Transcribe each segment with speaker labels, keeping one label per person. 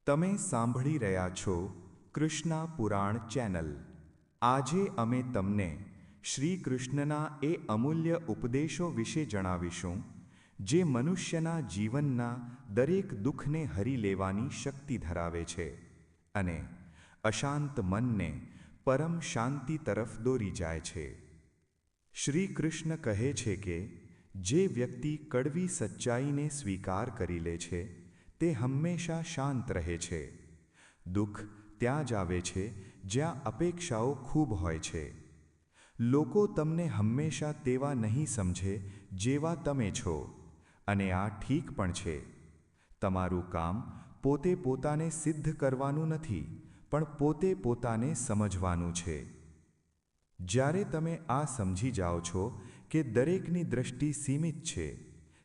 Speaker 1: તમે સાંભળી રહ્યા છો કૃષ્ણા પુરાણ ચેનલ. આજે અમે તમને શ્રી કૃષ્ણના એ અમૂલ્ય ઉપદેશો વિશે જણાવીશું જે મનુષ્યના જીવનના દરેક દુઃખને હરી લેવાની શક્તિ ધરાવે છે અને અશાંત મનને પરમ શાંતિ તરફ દોરી જાય છે. શ્રી કૃષ્ણ કહે છે કે જે વ્યક્તિ કડવી સચ્ચાઈને સ્વીકાર કરી લે છે તે હંમેશા શાંત રહે છે. દુઃખ ત્યાં જ આવે છે જ્યાં અપેક્ષાઓ ખૂબ હોય છે. લોકો તમને હંમેશા તેવા નહીં સમજે જેવા તમે છો, અને આ ઠીક પણ છે. તમારું કામ પોતે પોતાને સિદ્ધ કરવાનું નથી, પણ પોતે પોતાને સમજવાનું છે. જ્યારે તમે આ સમજી જાઓ છો કે દરેકની દૃષ્ટિ સીમિત છે,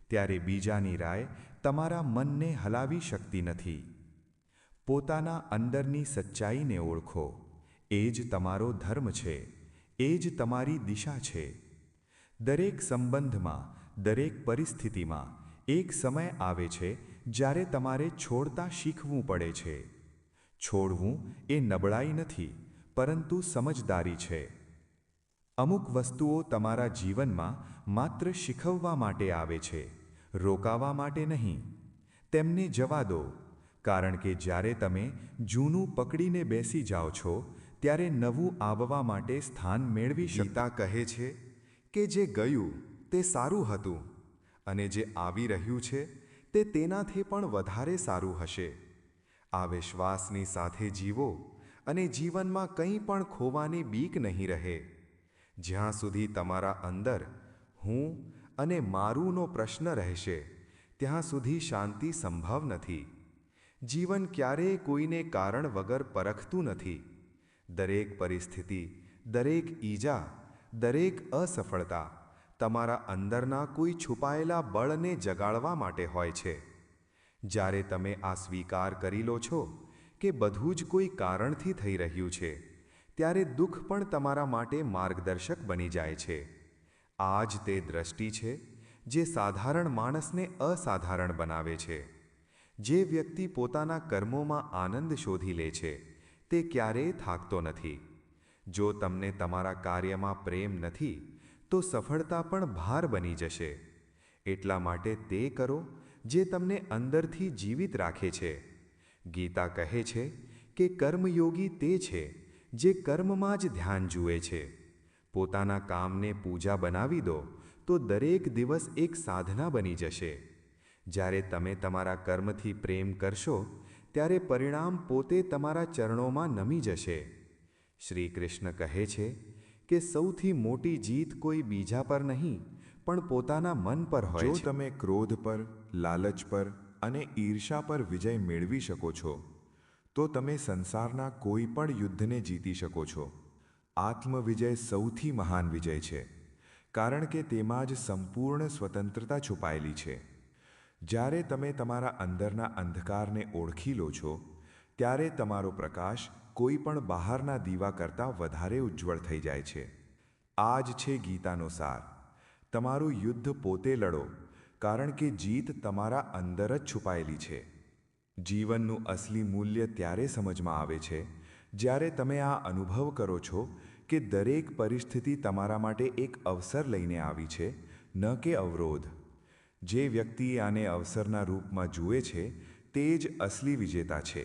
Speaker 1: ત્યારે બીજાની રાય તમારા મનને હલાવી શકતી નથી. પોતાના અંદરની સચ્ચાઈને ઓળખો. એ જ તમારો ધર્મ છે, એ જ તમારી દિશા છે. દરેક સંબંધમાં, દરેક પરિસ્થિતિમાં એક સમય આવે છે જ્યારે તમારે છોડતા શીખવું પડે છે. છોડવું એ નબળાઈ નથી, પરંતુ સમજદારી છે. અમુક વસ્તુઓ તમારા જીવનમાં માત્ર શીખવવા માટે આવે છે, રોકાવા માટે નહીં. તેમને જવા દો, કારણ કે જ્યારે તમે જૂનું પકડીને બેસી જાઓ છો ત્યારે નવું આવવા માટે સ્થાન મેળવી
Speaker 2: ગીતા કહે છે કે જે ગયું તે સારું હતું, અને જે આવી રહ્યું છે તે તેનાથી પણ વધારે સારું હશે. આ વિશ્વાસની સાથે જીવો, અને જીવનમાં કંઈ પણ ખોવાની બીક નહીં રહે. જ્યાં સુધી તમારા અંદર હું અને મારુંનો પ્રશ્ન રહેશે, ત્યાં સુધી શાંતિ સંભવ નથી. જીવન ક્યારેય કોઈને કારણ વગર પરખતું નથી. દરેક પરિસ્થિતિ, દરેક ઈજા, દરેક અસફળતા તમારા અંદરના કોઈ છુપાયેલા બળને જગાડવા માટે હોય છે. જ્યારે તમે આ સ્વીકાર કરી લો છો કે બધું જ કોઈ કારણથી થઈ રહ્યું છે, ત્યારે દુઃખ પણ તમારા માટે માર્ગદર્શક બની જાય છે. આ જ તે દ્રષ્ટિ છે જે સાધારણ માણસને અસાધારણ બનાવે છે. જે વ્યક્તિ પોતાના કર્મોમાં આનંદ શોધી લે છે તે ક્યારેય થાકતો નથી. જો તમને તમારા કાર્યમાં પ્રેમ નથી, તો સફળતા પણ ભાર બની જશે. એટલા માટે તે કરો જે તમને અંદરથી જીવિત રાખે છે. ગીતા કહે છે કે કર્મયોગી તે છે જે કર્મમાં જ ધ્યાન જુએ છે. પોતાના કામને પૂજા બનાવી દો તો દરેક દિવસ એક સાધના બની જશે. જ્યારે તમે તમારા કર્મથી પ્રેમ કરશો, ત્યારે પરિણામ પોતે તમારા ચરણોમાં નમી જશે. શ્રી કૃષ્ણ કહે છે કે સૌથી મોટી જીત કોઈ બીજા પર નહીં, પણ પોતાના મન પર હોય છે.
Speaker 3: જો તમે ક્રોધ પર, લાલચ પર અને ઈર્ષા પર વિજય મેળવી શકો છો, તો તમે સંસારના કોઈ પણ યુદ્ધને જીતી શકો છો. આત્મવિજય સૌથી મહાન વિજય છે, કારણ કે તેમાં જ સંપૂર્ણ સ્વતંત્રતા છુપાયેલી છે. જ્યારે તમે તમારા અંદરના અંધકારને ઓળખી લો છો, ત્યારે તમારો પ્રકાશ કોઈ પણ બહારના દીવા કરતાં વધારે ઉજ્જવળ થઈ જાય છે. આ જ છે ગીતાનો સાર. તમારું યુદ્ધ પોતે લડો, કારણ કે જીત તમારા અંદર જ છુપાયેલી છે. જીવનનું અસલી મૂલ્ય ત્યારે સમજમાં આવે છે જ્યારે તમે આ અનુભવ કરો છો કે દરેક પરિસ્થિતિ તમારા માટે એક અવસર લઈને આવી છે, ન કે અવરોધ. જે વ્યક્તિ આને અવસરના રૂપમાં જુએ છે તે જ અસલી વિજેતા છે.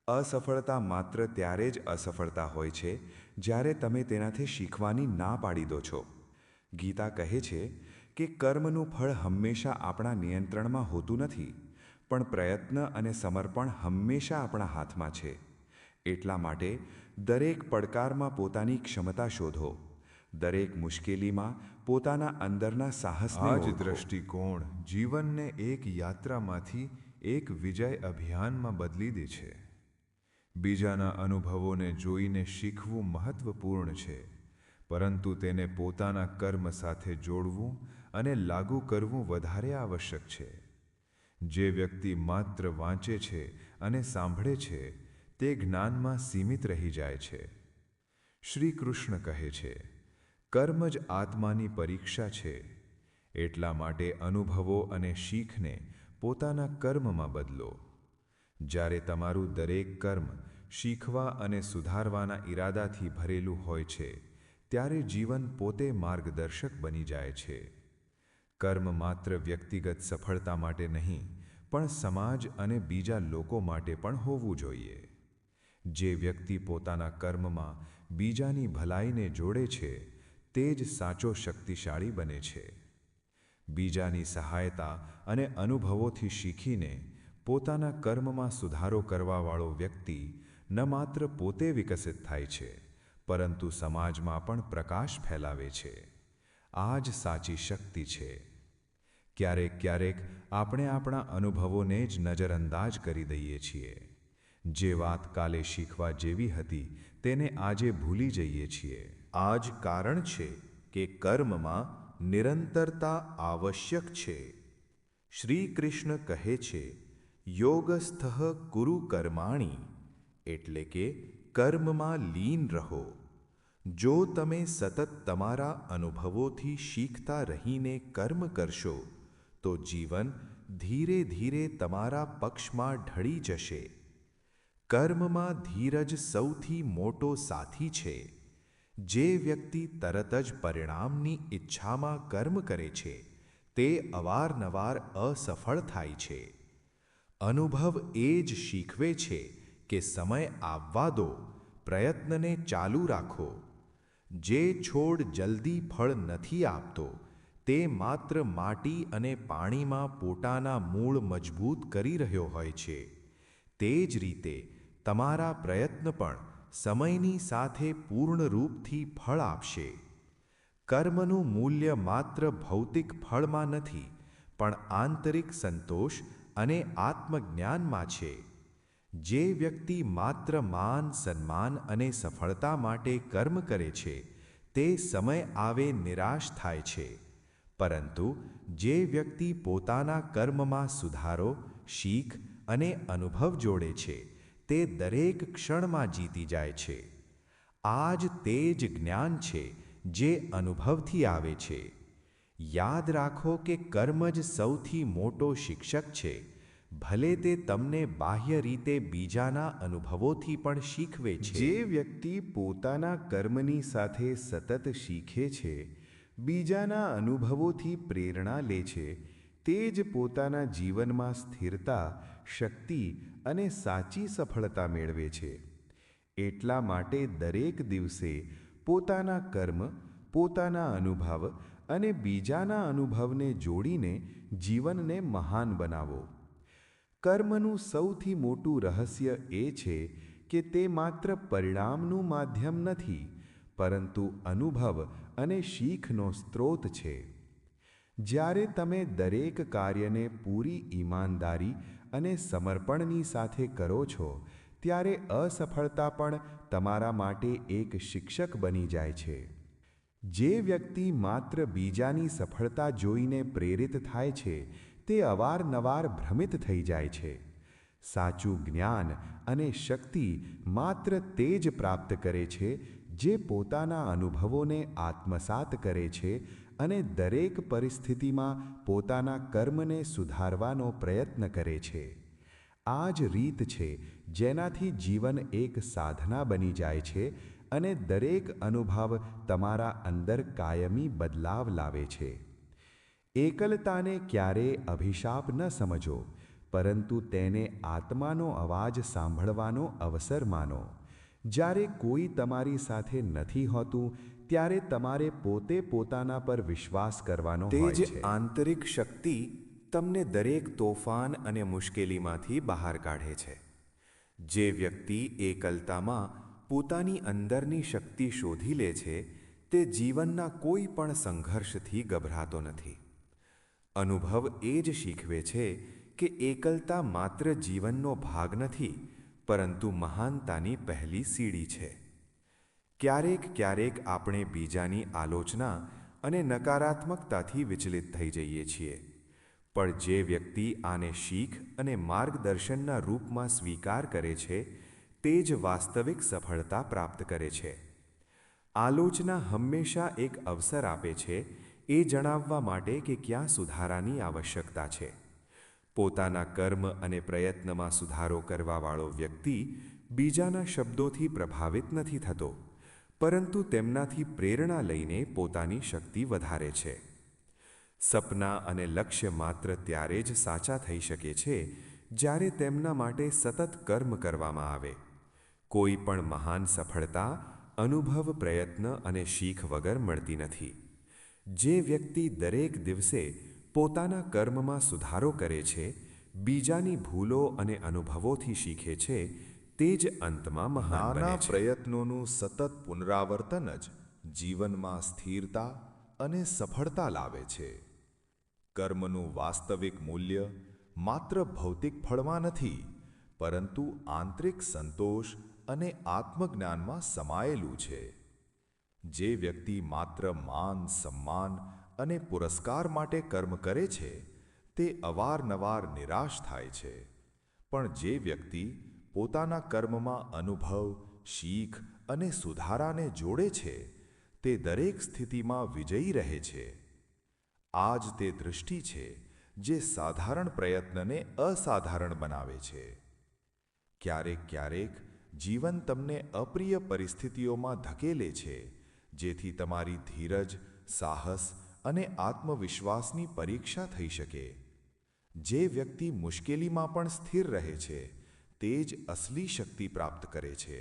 Speaker 3: અસફળતા માત્ર ત્યારે જ અસફળતા હોય છે જ્યારે તમે તેનાથી શીખવાની ના પાડી દો છો. ગીતા કહે છે કે કર્મનું ફળ હંમેશા આપણા નિયંત્રણમાં હોતું નથી, પણ પ્રયત્ન અને સમર્પણ હંમેશા આપણા હાથમાં છે. એટલા માટે દરેક પડકારમાં પોતાની ક્ષમતા શોધો. દરેક મુશ્કેલીમાં પોતાના અંદરના સાહસને આ જ ઓળખો.
Speaker 2: દ્રષ્ટિકોણ જીવનને એક યાત્રામાંથી એક વિજય અભિયાનમાં બદલી દે છે. બીજાના અનુભવોને જોઈને શીખવું મહત્વપૂર્ણ છે, પરંતુ તેને પોતાના કર્મ સાથે જોડવું અને લાગુ કરવું વધારે આવશ્યક છે. જે વ્યક્તિ માત્ર વાંચે છે અને સાંભળે છે, તે જ્ઞાનમાં સીમિત રહી જાય છે. શ્રી કૃષ્ણ કહે છે, કર્મ જ આત્માની પરીક્ષા છે. એટલા માટે અનુભવો અને શીખને પોતાના કર્મમાં બદલો.
Speaker 3: જ્યારે તમારું દરેક કર્મ શીખવા અને સુધારવાના ઈરાદાથી ભરેલું હોય છે, ત્યારે જીવન પોતે માર્ગદર્શક બની જાય છે. કર્મ માત્ર વ્યક્તિગત સફળતા માટે નહીં, પણ સમાજ અને બીજા લોકો માટે પણ હોવું જોઈએ. જે વ્યક્તિ પોતાના કર્મમાં બીજાની ભલાઈને જોડે છે, તે જ સાચો શક્તિશાળી બને છે. બીજાની સહાયતા અને અનુભવોથી શીખીને પોતાના કર્મમાં સુધારો કરવાવાળો વ્યક્તિ ન માત્ર પોતે વિકસિત થાય છે, પરંતુ સમાજમાં પણ પ્રકાશ ફેલાવે છે. આ જ સાચી શક્તિ છે. ક્યારેક આપણે આપણા અનુભવોને જ નજરઅંદાજ કરી દઈએ છીએ. જે વાત કાલે શીખવા જેવી હતી, તેને આજે ભૂલી જઈએ છીએ.
Speaker 2: આ જ કારણ છે કે કર્મમાં નિરંતરતા આવશ્યક છે. શ્રી કૃષ્ણ કહે છે, યોગસ્થઃ કુરુ કર્માણિ, એટલે કે કર્મમાં લીન રહો. જો તમે સતત તમારા અનુભવોથી શીખતા રહીને કર્મ કરશો, તો જીવન ધીરે ધીરે તમારા પક્ષમાં ઢળી જશે. કર્મમાં ધીરજ સૌથી મોટો સાથી છે. જે વ્યક્તિ તરત જ પરિણામની ઈચ્છામાં કર્મ કરે છે, તે અવારનવાર અસફળ થાય છે. અનુભવ એ જ શીખવે છે કે સમય આવવા દો, પ્રયત્નને ચાલુ રાખો. જે છોડ જલ્દી ફળ નથી આપતો, તે માત્ર માટી અને પાણીમાં પોતાના મૂળ મજબૂત કરી રહ્યો હોય છે. તે જ રીતે તમારા પ્રયત્ન પણ સમયની સાથે પૂર્ણ રૂપથી ફળ આપશે. કર્મનું મૂલ્ય માત્ર ભૌતિક ફળમાં નથી, પણ આંતરિક સંતોષ અને આત્મજ્ઞાનમાં છે. જે વ્યક્તિ માત્ર માન, સન્માન અને સફળતા માટે કર્મ કરે છે, તે સમય આવે નિરાશ થાય છે. પરંતુ જે વ્યક્તિ પોતાના કર્મમાં સુધારો, શીખ અને અનુભવ જોડે છે, તે દરેક ક્ષણમાં જીતી જાય છે. આ જ તે જ જ્ઞાન છે જે અનુભવથી આવે છે. યાદ રાખો કે કર્મ જ સૌથી મોટો શિક્ષક છે. ભલે તે તમને બાહ્ય રીતે બીજાના અનુભવોથી પણ શીખવે છે. જે વ્યક્તિ પોતાના કર્મની સાથે સતત શીખે છે, બીજાના અનુભવોથી પ્રેરણા લે છે, તે જ પોતાના જીવનમાં સ્થિરતા, શક્તિ અને સાચી સફળતા મેળવે છે. એટલા માટે દરેક દિવસે પોતાના કર્મ, પોતાના અનુભવ અને બીજાના અનુભવને જોડીને જીવનને મહાન બનાવો. કર્મનું સૌથી મોટું રહસ્ય એ છે કે તે માત્ર પરિણામનું માધ્યમ નથી, પરંતુ અનુભવ અને શીખનો સ્ત્રોત છે. જ્યારે તમે દરેક કાર્યને પૂરી ઈમાનદારી અને સમર્પણની સાથે કરો છો, ત્યારે અસફળતા પણ તમારા માટે એક શિક્ષક બની જાય છે. જે વ્યક્તિ માત્ર બીજાની સફળતા જોઈને પ્રેરિત થાય છે, તે અવારનવાર ભ્રમિત થઈ જાય છે. સાચું જ્ઞાન અને શક્તિ માત્ર તે જ પ્રાપ્ત કરે છે જે પોતાના અનુભવોને આત્મસાત કરે છે અને દરેક પરિસ્થિતિમાં પોતાના કર્મને સુધારવાનો પ્રયત્ન કરે છે. આ જ રીત છે જેનાથી જીવન એક સાધના બની જાય છે અને દરેક અનુભવ તમારા અંદર કાયમી બદલાવ લાવે છે. એકલતાને ક્યારેય અભિશાપ ન સમજો, પરંતુ તેને આત્માનો અવાજ સાંભળવાનો અવસર માનો. જ્યારે કોઈ તમારી સાથે નથી હોતું, ત્યારે તમારે પોતે પોતાના પર વિશ્વાસ કરવાનો હોય છે. તે જ આંતરિક શક્તિ તમને દરેક તોફાન અને મુશ્કેલીમાંથી બહાર કાઢે છે. જે વ્યક્તિ એકલતામાં પોતાની અંદરની શક્તિ શોધી લે છે, તે જીવનના કોઈ પણ સંઘર્ષથી ગભરાતો નથી. અનુભવ એ જ શીખવે છે કે એકલતા માત્ર જીવનનો ભાગ નથી, પરંતુ મહાનતાની પહેલી સીડી છે. ક્યારેક આપણે બીજાની આલોચના અને નકારાત્મકતાથી વિચલિત થઈ જઈએ છીએ, પણ જે વ્યક્તિ આને શીખ અને માર્ગદર્શનના રૂપમાં સ્વીકાર કરે છે, તે જ વાસ્તવિક સફળતા પ્રાપ્ત કરે છે. આલોચના હંમેશા એક અવસર આપે છે એ જણાવવા માટે કે ક્યાં સુધારાની આવશ્યકતા છે.
Speaker 1: પોતાના કર્મ અને પ્રયત્નમાં સુધારો કરવાવાળો વ્યક્તિ બીજાના શબ્દોથી પ્રભાવિત નથી થતો, પરંતુ તેમનાથી પ્રેરણા લઈને પોતાની શક્તિ વધારે છે. સપના અને લક્ષ્ય માત્ર ત્યારે જ સાચા થઈ શકે છે જ્યારે તેમના માટે સતત કર્મ કરવામાં આવે. કોઈ પણ મહાન સફળતા અનુભવ, પ્રયત્ન અને શીખ વગર મળતી નથી. જે વ્યક્તિ દરેક દિવસે પોતાના કર્મમાં સુધારો કરે છે, બીજાની ભૂલો અને અનુભવોથી શીખે છે, તે જ અંતમાં મહાન બને
Speaker 2: નાના
Speaker 1: છે.
Speaker 2: પ્રયત્નોનું સતત પુનરાવર્તન જ જીવનમાં સ્થિરતા અને સફળતા લાવે છે. કર્મનું વાસ્તવિક મૂલ્ય માત્ર ભૌતિક ફળમાં નથી, પરંતુ આંતરિક સંતોષ અને આત્મજ્ઞાનમાં સમાયેલું છે. જે વ્યક્તિ માત્ર માન, સન્માન અને પુરસ્કાર માટે કર્મ કરે છે, તે અવારનવાર નિરાશ થાય છે. પણ જે વ્યક્તિ પોતાના કર્મમાં અનુભવ, શીખ અને સુધારાને જોડે છે, તે દરેક સ્થિતિમાં વિજયી રહે છે. આ જ તે દૃષ્ટિ છે જે સાધારણ પ્રયત્નને અસાધારણ બનાવે છે. ક્યારેક જીવન તમને અપ્રિય પરિસ્થિતિઓમાં ધકેલે છે, જેથી તમારી ધીરજ, સાહસ અને આત્મવિશ્વાસની પરીક્ષા થઈ શકે. જે વ્યક્તિ મુશ્કેલીમાં પણ સ્થિર રહે છે, તે જ અસલી શક્તિ પ્રાપ્ત કરે છે.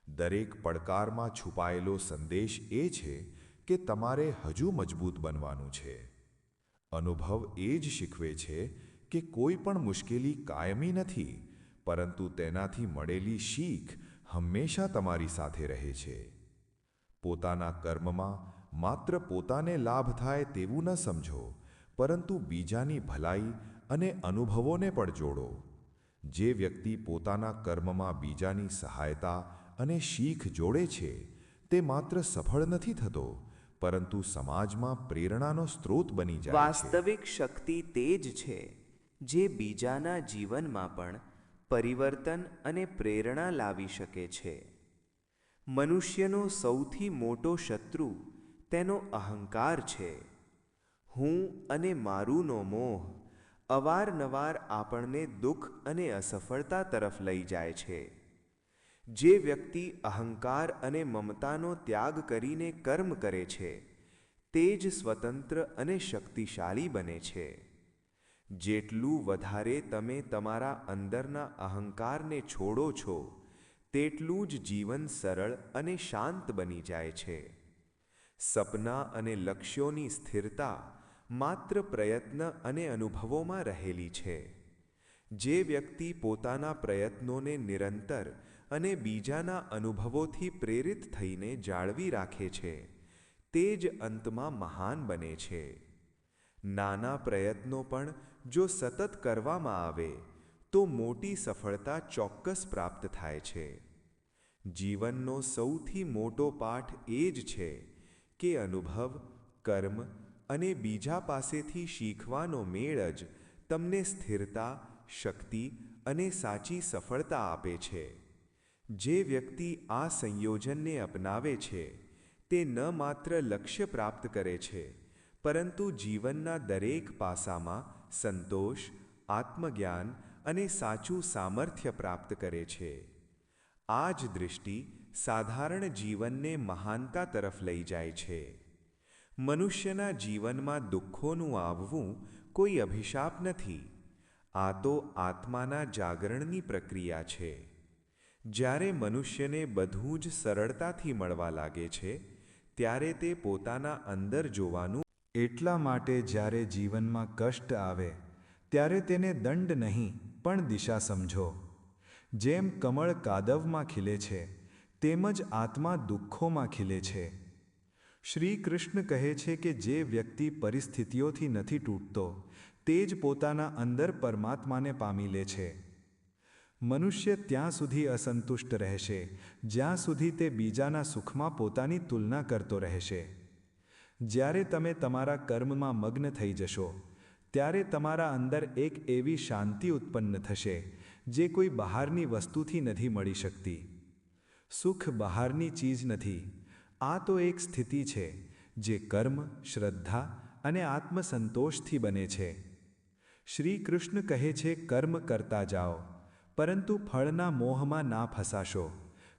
Speaker 2: દરેક પડકારમાં છુપાયેલો સંદેશ એ છે કે તમારે હજુ મજબૂત બનવાનું છે. અનુભવ એ જ શીખવે છે કે કોઈ પણ મુશ્કેલી કાયમી નથી, પરંતુ તેનાથી મળેલી શીખ હંમેશા તમારી સાથે રહે છે. પોતાના કર્મમાં માત્ર પોતાને લાભ થાય તેવું ન સમજો, પરંતુ બીજાની ભલાઈ અને અનુભવોને પણ જોડો. જે વ્યક્તિ પોતાના કર્મમાં બીજાની સહાયતા અને શીખ જોડે છે, તે માત્ર સફળ નથી થતો, પરંતુ સમાજમાં પ્રેરણાનો સ્ત્રોત બની જાય છે.
Speaker 4: વાસ્તવિક શક્તિ તે જ છે જે બીજાના જીવનમાં પણ પરિવર્તન અને પ્રેરણા લાવી શકે છે. મનુષ્યનો સૌથી મોટો શત્રુ તેનો અહંકાર છે. હું અને મારુંનો મોહ અવારનવાર આપણને દુઃખ અને અસફળતા તરફ લઈ જાય છે. જે વ્યક્તિ અહંકાર અને મમતાનો ત્યાગ કરીને કર્મ કરે છે, તે જ સ્વતંત્ર અને શક્તિશાળી બને છે. જેટલું વધારે તમે તમારા અંદરના અહંકારને છોડો છો, તેટલું જ જીવન સરળ અને શાંત બની જાય છે. સપના અને લક્ષ્યોની સ્થિરતા માત્ર પ્રયત્ન અને અનુભવોમાં રહેલી છે. જે વ્યક્તિ પોતાના પ્રયત્નોને નિરંતર અને બીજાના અનુભવોથી પ્રેરિત થઈને જાળવી રાખે છે, તે જ અંતમાં મહાન બને છે. નાના પ્રયત્નો પણ જો સતત કરવામાં આવે તો મોટી સફળતા ચોક્કસ પ્રાપ્ત થાય છે. જીવનનો સૌથી મોટો પાઠ એ જ છે કે અનુભવ, કર્મ અને બીજા પાસેથી શીખવાનો મેળ જ તમને સ્થિરતા, શક્તિ અને સાચી સફળતા આપે છે. જે વ્યક્તિ આ સંયોજનને અપનાવે છે, તે ન માત્ર લક્ષ્ય પ્રાપ્ત કરે છે, પરંતુ જીવનના દરેક પાસામાં સંતોષ, આત્મજ્ઞાન અને સાચું સામર્થ્ય પ્રાપ્ત કરે છે. આ જ દૃષ્ટિ સાધારણ જીવનને મહાનતા તરફ લઈ જાય છે. મનુષ્યના જીવનમાં દુઃખોનું આવવું કોઈ અભિશાપ નથી. આ તો આત્માના જાગરણની પ્રક્રિયા છે. જ્યારે મનુષ્યને બધું જ સરળતાથી મળવા લાગે છે, ત્યારે તે પોતાના અંદર જોવાનું.
Speaker 5: એટલા માટે જ્યારે જીવનમાં કષ્ટ આવે, ત્યારે તેને દંડ નહીં પણ દિશા સમજો. જેમ કમળ કાદવમાં ખીલે છે, તેમ જ આત્મા દુઃખોમાં ખીલે છે. શ્રી કૃષ્ણ કહે છે કે જે વ્યક્તિ પરિસ્થિતિઓથી નથી તૂટતો, તે જ પોતાના અંદર પરમાત્માને પામી લે છે. મનુષ્ય ત્યાં સુધી અસંતુષ્ટ રહેશે જ્યાં સુધી તે બીજાના સુખમાં પોતાની તુલના કરતો રહેશે. જ્યારે તમે તમારા કર્મમાં મગ્ન થઈ જશો, ત્યારે તમારા અંદર એક એવી શાંતિ ઉત્પન્ન થશે જે કોઈ બહારની વસ્તુથી નથી મળી શકતી. સુખ બહારની ચીજ નથી. આ તો એક સ્થિતિ છે જે કર્મ, શ્રદ્ધા અને આત્મસંતોષથી બને છે. શ્રી કૃષ્ણ કહે છે કર્મ કરતા જાઓ, પરંતુ ફળના મોહમાં ના ફસાશો,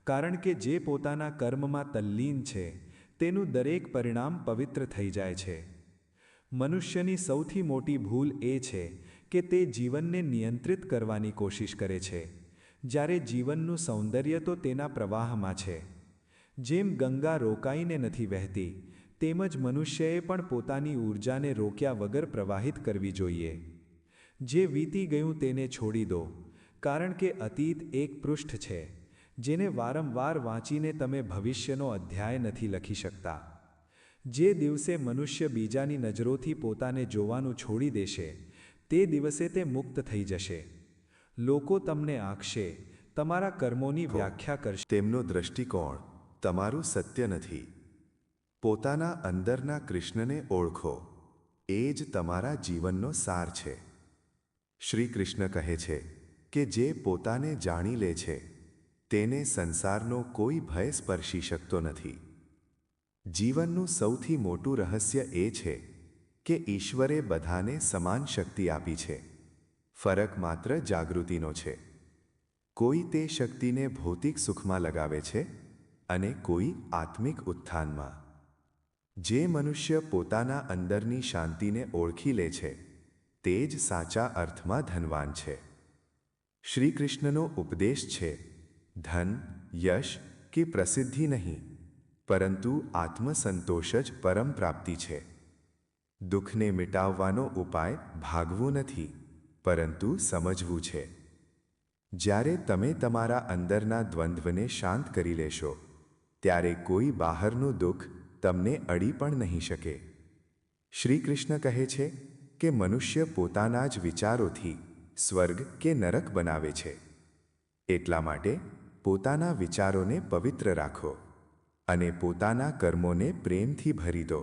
Speaker 5: કારણ કે જે પોતાના કર્મમાં તલ્લીન છે તેનું દરેક પરિણામ પવિત્ર થઈ જાય છે. મનુષ્યની સૌથી મોટી ભૂલ એ છે કે તે જીવનને નિયંત્રિત કરવાની કોશિશ કરે છે, જ્યારે જીવનનું સૌંદર્ય તો તેના પ્રવાહમાં છે. જેમ ગંગા રોકાઈને નથી વહેતી, તેમજ મનુષ્યએ પણ પોતાની ઊર્જાને રોક્યા વગર પ્રવાહિત કરવી જોઈએ. જે વીતી ગયું તેને છોડી દો, કારણ કે અતીત એક પૃષ્ઠ છે જેને વારંવાર વાંચીને તમે ભવિષ્યનો અધ્યાય નથી લખી શકતા. જે દિવસે મનુષ્ય બીજાની નજરોથી પોતાને જોવાનું છોડી દેશે, તે દિવસે તે મુક્ત થઈ જશે. લોકો તમને આંકશે, તમારા કર્મોની વ્યાખ્યા કરશે.
Speaker 2: તેમનો દૃષ્ટિકોણ તમારું સત્ય નથી. પોતાના અંદરના કૃષ્ણને ઓળખો, એ જ તમારા જીવનનો સાર છે. શ્રી કૃષ્ણ કહે છે કે જે પોતાને જાણી લે છે તેને સંસારનો કોઈ ભય સ્પર્શી શકતો નથી. જીવનનું સૌથી મોટું રહસ્ય એ છે કે ઈશ્વરે બધાને સમાન શક્તિ આપી છે. ફરક માત્ર જાગૃતિનો છે. કોઈ તે શક્તિને ભૌતિક સુખમાં લગાવે છે અને કોઈ આત્મિક ઉત્થાનમાં. જે મનુષ્ય પોતાના અંદરની શાંતિને ઓળખી લે છે તે જ સાચા અર્થમાં ધનવાન છે. શ્રી કૃષ્ણનો ઉપદેશ છે, ધન, યશ કે પ્રસિદ્ધિ નહીં, પરંતુ આત્મસંતોષ જ પરમ પ્રાપ્તિ છે. દુઃખને મિટાવવાનો ઉપાય ભાગવું નથી, પરંતુ સમજવું છે. જ્યારે તમે તમારા અંદરના દ્વંદ્વને શાંત કરી લેશો, ત્યારે કોઈ બહારનું દુઃખ તમને અડી પણ નહીં શકે. શ્રી કૃષ્ણ કહે છે કે મનુષ્ય પોતાના જ વિચારોથી સ્વર્ગ કે નરક બનાવે છે. એટલા માટે પોતાના વિચારોને પવિત્ર રાખો અને પોતાના કર્મોને પ્રેમથી ભરી દો.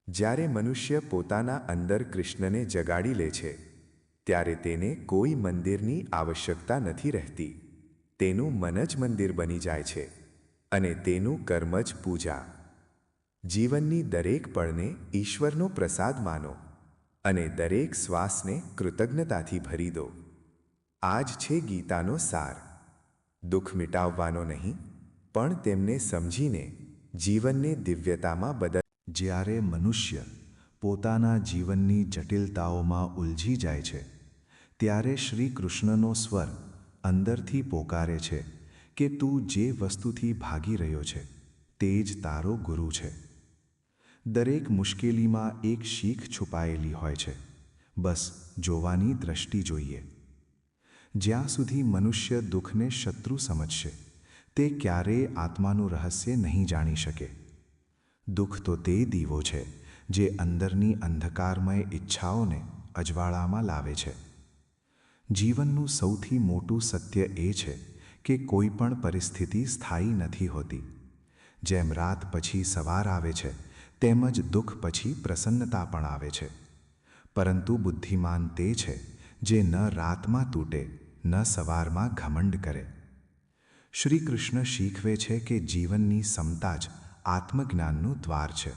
Speaker 2: જ્યારે મનુષ્ય પોતાના અંદર કૃષ્ણને જગાડી લે છે, ત્યારે તેને કોઈ મંદિરની આવશ્યકતા નથી રહેતી. તેનું મન જ મંદિર બની જાય છે અને તેનું કર્મ જ પૂજા. જીવનની દરેક પળને ઈશ્વરનો પ્રસાદ માનો અને દરેક શ્વાસને કૃતજ્ઞતાથી ભરી દો. આ જ છે ગીતાનો સાર. દુઃખ મિટાવવાનો નહીં, પણ તેમને સમજીને જીવનને દિવ્યતામાં બદલ.
Speaker 5: જ્યારે મનુષ્ય પોતાના જીવનની જટિલતાઓમાં ઉલઝી જાય છે, ત્યારે શ્રી કૃષ્ણનો સ્વર અંદરથી પોકારે છે કે તું જે વસ્તુથી ભાગી રહ્યો છે તે જ તારો ગુરુ છે. દરેક મુશ્કેલીમાં એક શીખ છુપાયેલી હોય છે, બસ જોવાની દ્રષ્ટિ જોઈએ. જ્યાં સુધી મનુષ્ય દુઃખને શત્રુ સમજશે, તે ક્યારેય આત્માનું રહસ્ય નહીં જાણી શકે. દુઃખ તો તે દીવો છે જે અંદરની અંધકારમય ઈચ્છાઓને અજવાળામાં લાવે છે. જીવનનું સૌથી મોટું સત્ય એ છે કે કોઈ પણ પરિસ્થિતિ સ્થાયી નથી હોતી. જેમ રાત પછી સવાર આવે છે, તેમજ દુઃખ પછી પ્રસન્નતા પણ આવે છે. પરંતુ બુદ્ધિમાન તે છે જે ન રાતમાં તૂટે, ન સવારમાં ઘમંડ કરે. શ્રી કૃષ્ણ શીખવે છે કે જીવનની સમતા જ આત્મજ્ઞાનનું દ્વાર છે.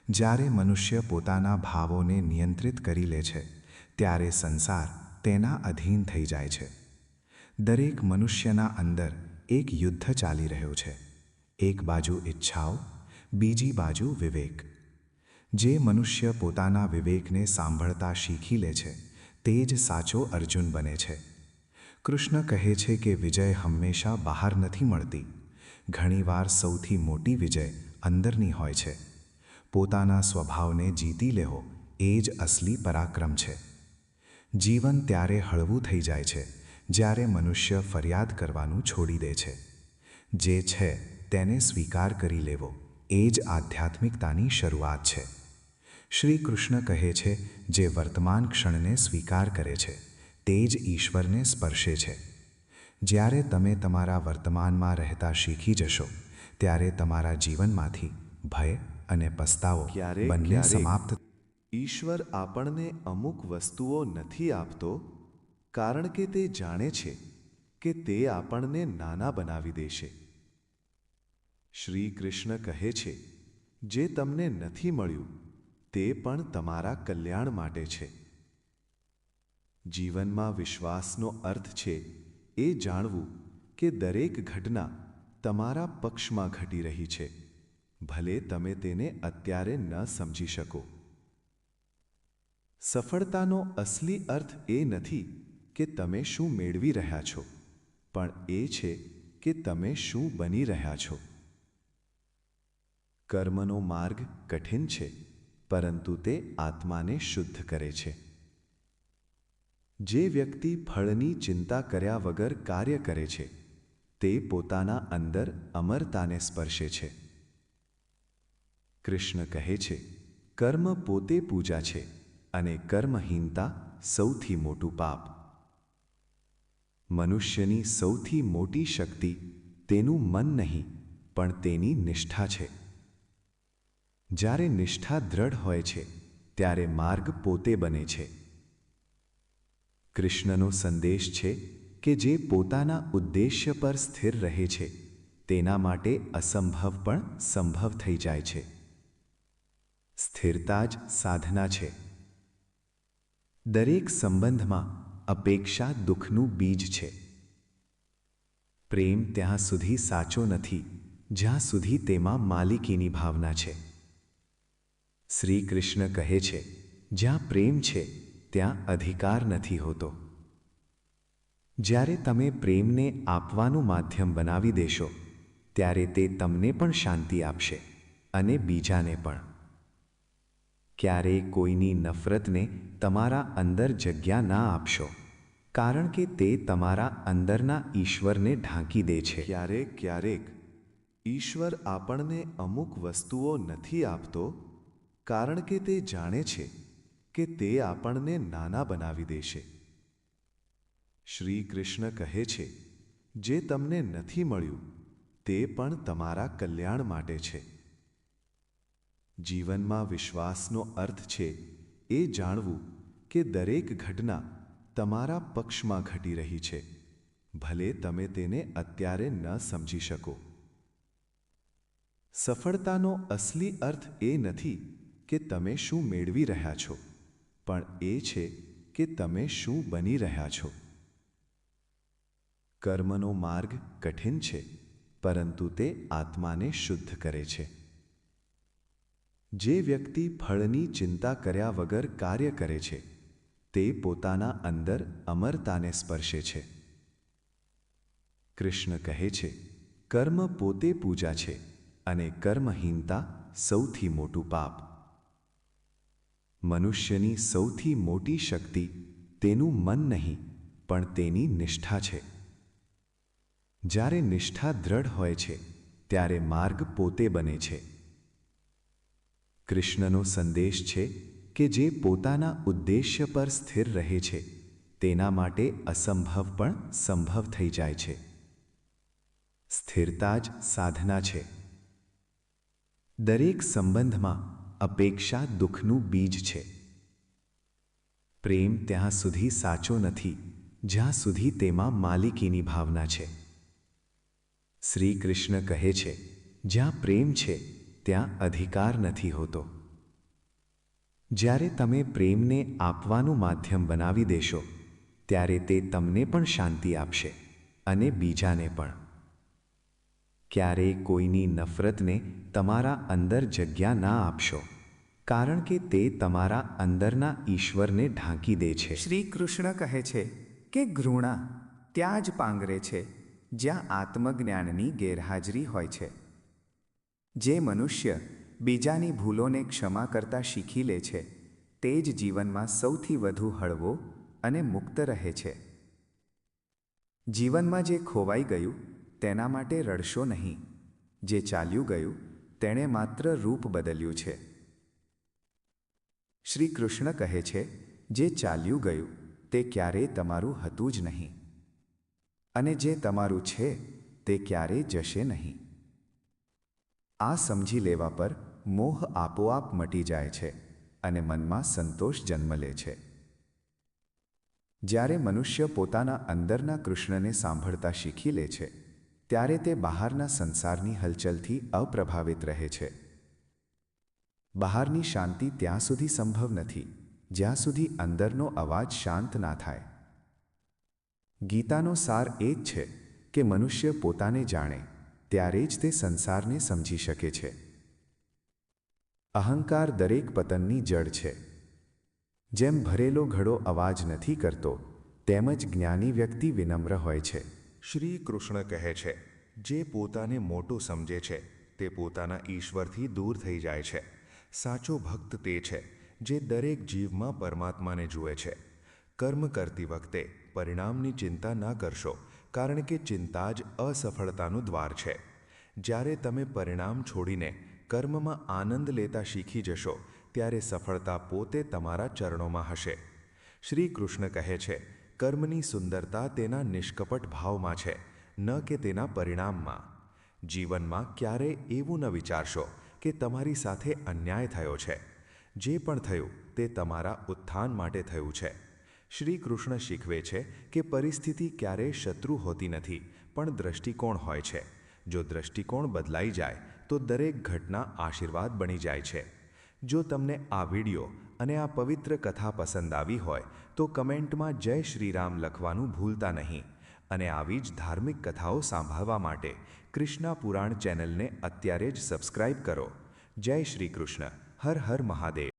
Speaker 5: જ્યારે મનુષ્ય પોતાના ભાવોને નિયંત્રિત કરી લે છે, ત્યારે સંસાર તેના અધીન થઈ જાય છે. દરેક મનુષ્યના અંદર એક યુદ્ધ ચાલી રહ્યો છે. એક બાજુ ઈચ્છાઓ, બીજી બાજુ વિવેક. જે મનુષ્ય પોતાના વિવેકને સાંભળતા શીખી લે છે, તે જ સાચો અર્જુન બને છે. કૃષ્ણ કહે છે કે વિજય હંમેશા બહાર નથી મળતી. ઘણીવાર સૌથી મોટી વિજય અંદરની હોય છે. પોતાના સ્વભાવને જીતી લેવો એ જ અસલી પરાક્રમ છે. જીવન ત્યારે હળવું થઈ જાય છે જ્યારે મનુષ્ય ફરિયાદ કરવાનું છોડી દે છે. જે છે તેને સ્વીકાર કરી લેવો એ જ આધ્યાત્મિકતાની શરૂઆત છે. શ્રી કૃષ્ણ કહે છે, જે વર્તમાન ક્ષણને સ્વીકાર કરે છે તે જ ઈશ્વરને સ્પર્શે છે. જ્યારે તમે તમારા વર્તમાનમાં રહેતા શીખી જશો, ત્યારે તમારા જીવનમાંથી ભય અને પસ્તાવો બંને સમાપ્ત.
Speaker 2: ઈશ્વર આપણને અમુક વસ્તુઓ નથી આપતો, કારણ કે તે જાણે છે કે તે આપણને નાના બનાવી દેશે. શ્રી કૃષ્ણ કહે છે, જે તમને નથી મળ્યું તે પણ તમારા કલ્યાણ માટે છે. જીવનમાં વિશ્વાસનો અર્થ છે એ જાણવું કે દરેક ઘટના તમારા પક્ષમાં ઘટી રહી છે, ભલે તમે તેને અત્યારે ન સમજી શકો. સફળતાનો અસલી અર્થ એ નથી કે તમે શું મેળવી રહ્યા છો, પણ એ છે કે તમે શું બની રહ્યા છો. કર્મનો માર્ગ કઠિન છે, પરંતુ તે આત્માને શુદ્ધ કરે છે. જે વ્યક્તિ ફળની ચિંતા કર્યા વગર કાર્ય કરે છે, તે પોતાના અંદર અમરતાને સ્પર્શે છે. કૃષ્ણ કહે છે, કર્મ પોતે પૂજા છે અને કર્મહીનતા સૌથી મોટું પાપ. મનુષ્યની સૌથી મોટી શક્તિ તેનું મન નહીં, પણ તેની નિષ્ઠા છે. જ્યારે નિષ્ઠા દ્રઢ હોય છે, ત્યારે માર્ગ પોતે બને છે. કૃષ્ણનો સંદેશ છે કે જે પોતાના ઉદ્દેશ્ય પર સ્થિર રહે છે, તેના માટે અસંભવ પણ સંભવ થઈ જાય છે. સ્થિરતા જ સાધના છે. દરેક સંબંધમાં અપેક્ષા દુઃખનું બીજ છે. પ્રેમ ત્યાં સુધી સાચો નથી જ્યાં સુધી તેમાં માલિકીની ભાવના છે. શ્રી કૃષ્ણ કહે છે, જ્યાં પ્રેમ છે ત્યાં અધિકાર નથી હોતો. જ્યારે તમે પ્રેમને આપવાનું માધ્યમ બનાવી દેશો, ત્યારે તે તમને પણ શાંતિ આપશે અને બીજાને પણ. ક્યારેય કોઈની નફરતને તમારા અંદર જગ્યા ના આપશો, કારણ કે તે તમારા અંદરના ઈશ્વરને ઢાંકી દે છે. ક્યારેક ઈશ્વર આપણને અમુક વસ્તુઓ નથી આપતો, કારણ કે તે જાણે છે કે તે આપણને નાના બનાવી દેશે. શ્રી કૃષ્ણ કહે છે, જે તમને નથી મળ્યું તે પણ તમારા કલ્યાણ માટે છે. જીવનમાં વિશ્વાસનો અર્થ છે એ જાણવું કે દરેક ઘટના તમારા પક્ષમાં ઘટી રહી છે, ભલે તમે તેને અત્યારે ન સમજી શકો. સફળતાનો અસલી અર્થ એ નથી કે તમે શું મેળવી રહ્યા છો, પણ એ છે કે તમે શું બની રહ્યા છો. કર્મનો માર્ગ કઠિન છે, પરંતુ તે આત્માને શુદ્ધ કરે છે. જે વ્યક્તિ ફળની ચિંતા કર્યા વગર કાર્ય કરે છે, તે પોતાના અંદર અમરતાને સ્પર્શે છે. કૃષ્ણ કહે છે, કર્મ પોતે પૂજા છે અને કર્મહીનતા સૌથી મોટું પાપ. મનુષ્યની સૌથી મોટી શક્તિ તેનું મન નહીં, પણ તેની નિષ્ઠા છે. જ્યારે નિષ્ઠા દ્રઢ હોય છે, ત્યારે માર્ગ પોતે બને છે. કૃષ્ણનો સંદેશ છે કે જે પોતાના ઉદ્દેશ્ય પર સ્થિર રહે છે, તેના માટે અસંભવ પણ સંભવ થઈ જાય છે. સ્થિરતા જ સાધના છે. દરેક સંબંધમાં અપેક્ષા દુઃખનું બીજ છે. પ્રેમ ત્યાં સુધી સાચો નથી જ્યાં સુધી તેમાં માલિકીની ભાવના છે. શ્રી કૃષ્ણ કહે છે, જ્યાં પ્રેમ છે ત્યાં અધિકાર નથી હોતો. જ્યારે તમે પ્રેમને આપવાનું માધ્યમ બનાવી દેશો, ત્યારે તે તમને પણ શાંતિ આપશે અને બીજાને પણ. ક્યારેય કોઈની નફરતને તમારા અંદર જગ્યા ના આપશો, કારણ કે તે તમારા અંદરના ઈશ્વરને ઢાંકી દે છે.
Speaker 4: શ્રી કૃષ્ણ કહે છે કે ઘૃણા ત્યાં જ પાંગરે છે જ્યાં આત્મજ્ઞાનની ગેરહાજરી હોય છે. જે મનુષ્ય બીજાની ભૂલોને ક્ષમા કરતા શીખી લે છે, તે જ જીવનમાં સૌથી વધુ હળવો અને મુક્ત રહે છે. જીવનમાં જે ખોવાઈ ગયું તેના માટે રડશો નહીં. જે ચાલ્યું ગયું તેણે માત્ર રૂપ બદલ્યું છે. શ્રી કૃષ્ણ કહે છે, જે ચાલ્યું ગયું તે ક્યારેય તમારું હતું જ નહીં, અને જે તમારું છે તે ક્યારેય જશે નહીં. આ સમજી લેવા પર મોહ આપોઆપ મટી જાય છે અને મનમાં સંતોષ જન્મ લે છે. જ્યારે મનુષ્ય પોતાના અંદરના કૃષ્ણને સાંભળતા શીખી લે છે, ત્યારે તે બહારના સંસારની હલચલથી અપ્રભાવિત રહે છે. બહારની શાંતિ ત્યાં સુધી સંભવ નથી
Speaker 1: જ્યાં સુધી અંદરનો અવાજ શાંત ના થાય. ગીતાનો સાર એ જ છે કે મનુષ્ય પોતાને જાણે ત્યારે જ તે સંસારને સમજી શકે છે. અહંકાર દરેક પતનની જડ છે. જેમ ભરેલો ઘડો અવાજ નથી કરતો, તેમજ જ્ઞાની વ્યક્તિ વિનમ્ર હોય છે.
Speaker 2: શ્રી કૃષ્ણ કહે છે, જે પોતાને મોટું સમજે છે તે પોતાના ઈશ્વરથી દૂર થઈ જાય છે. સાચો ભક્ત તે છે જે દરેક જીવમાં પરમાત્માને જુએ છે. કર્મ કરતી વખતે પરિણામની ચિંતા ના કરશો, કારણ કે ચિંતા જ અસફળતાનું દ્વાર છે. જ્યારે તમે પરિણામ છોડીને કર્મમાં આનંદ લેતા શીખી જશો, ત્યારે સફળતા પોતે તમારા ચરણોમાં હશે. શ્રી કૃષ્ણ કહે છે, કર્મની સુંદરતા તેના નિષ્કપટ ભાવમાં છે, ન કે તેના પરિણામમાં. જીવનમાં ક્યારેય એવું ન વિચારશો કે તમારી સાથે અન્યાય થયો છે. જે પણ થયું તે તમારા ઉત્થાન માટે થયું છે. શ્રી કૃષ્ણ શીખવે છે કે પરિસ્થિતિ ક્યારેય શત્રુ હોતી નથી, પણ દ્રષ્ટિકોણ હોય છે. જો દ્રષ્ટિકોણ બદલાઈ જાય તો દરેક ઘટના આશીર્વાદ બની જાય છે. જો તમને આ વિડિયો અને આ પવિત્ર કથા પસંદ આવી હોય તો કમેન્ટમાં જય શ્રી રામ લખવાનું ભૂલતા નહીં. અને આવી જ ધાર્મિક કથાઓ સાંભળવા માટે કૃષ્ણા પુરાણ ચેનલને અત્યારે જ સબસ્ક્રાઇબ કરો. જય શ્રી કૃષ્ણ. હર હર મહાદેવ.